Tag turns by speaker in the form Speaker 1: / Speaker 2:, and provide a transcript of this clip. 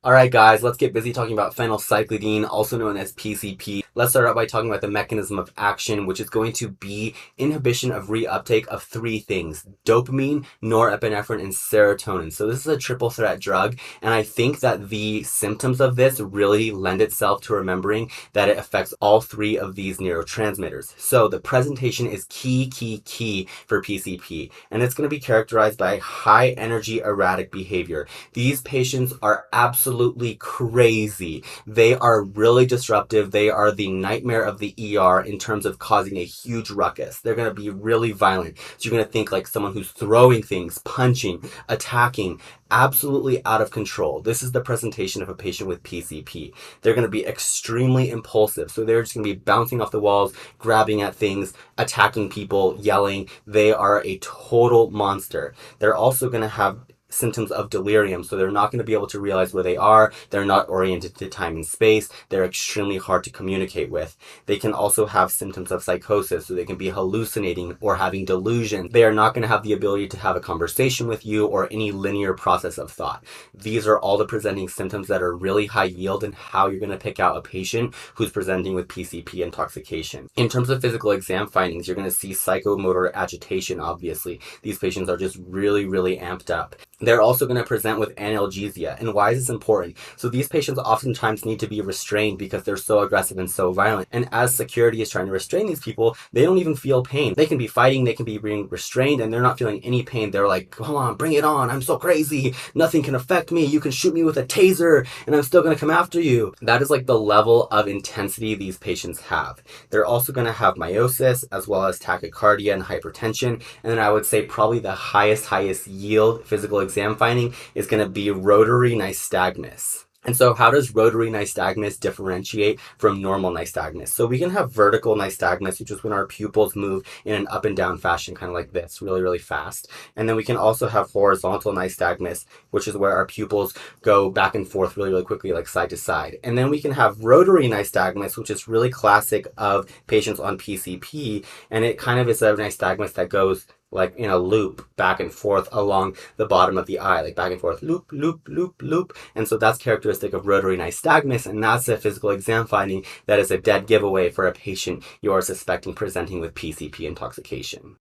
Speaker 1: Alright guys, let's get busy talking about phenylcyclidine, also known as PCP. Let's start out by talking about the mechanism of action, which is going to be inhibition of reuptake of three things: dopamine, norepinephrine, and serotonin. So this is a triple threat drug, and I think that the symptoms of this really lend itself to remembering that it affects all three of these neurotransmitters. So the presentation is key for PCP, and it's going to be characterized by high energy erratic behavior. These patients are absolutely crazy. They are really disruptive. They are the nightmare of the ER in terms of causing a huge ruckus. They're going to be really violent. So you're going to think like someone who's throwing things, punching, attacking, absolutely out of control. This is the presentation of a patient with PCP. They're going to be extremely impulsive. So they're just going to be bouncing off the walls, grabbing at things, attacking people, yelling. They are a total monster. They're also going to have symptoms of delirium, so they're not going to be able to realize where they are. They're not oriented to time and space. They're extremely hard to communicate with. They can also have symptoms of psychosis, so they can be hallucinating or having delusions. They are not going to have the ability to have a conversation with you or any linear process of thought. These are all the presenting symptoms that are really high yield and how you're going to pick out a patient who's presenting with PCP intoxication. In terms of physical exam findings, you're going to see psychomotor agitation, obviously. These patients are just really amped up. They're also going to present with analgesia. And why is this important? So these patients oftentimes need to be restrained because they're so aggressive and so violent. And as security is trying to restrain these people, they don't even feel pain. They can be fighting, they can be being restrained, and they're not feeling any pain. They're like, come on, bring it on. I'm so crazy. Nothing can affect me. You can shoot me with a taser and I'm still going to come after you. That is like the level of intensity these patients have. They're also going to have meiosis as well as tachycardia and hypertension. And then I would say probably the highest yield physical exam finding is going to be rotary nystagmus. And so how does rotary nystagmus differentiate from normal nystagmus? So we can have vertical nystagmus, which is when our pupils move in an up and down fashion, kind of like this, really fast. And then we can also have horizontal nystagmus, which is where our pupils go back and forth really quickly, like side to side. And then we can have rotary nystagmus, which is really classic of patients on PCP. And it kind of is a nystagmus that goes like in a loop back and forth along the bottom of the eye, like back and forth, loop. And so that's characteristic of rotary nystagmus, and that's a physical exam finding that is a dead giveaway for a patient you are suspecting presenting with PCP intoxication.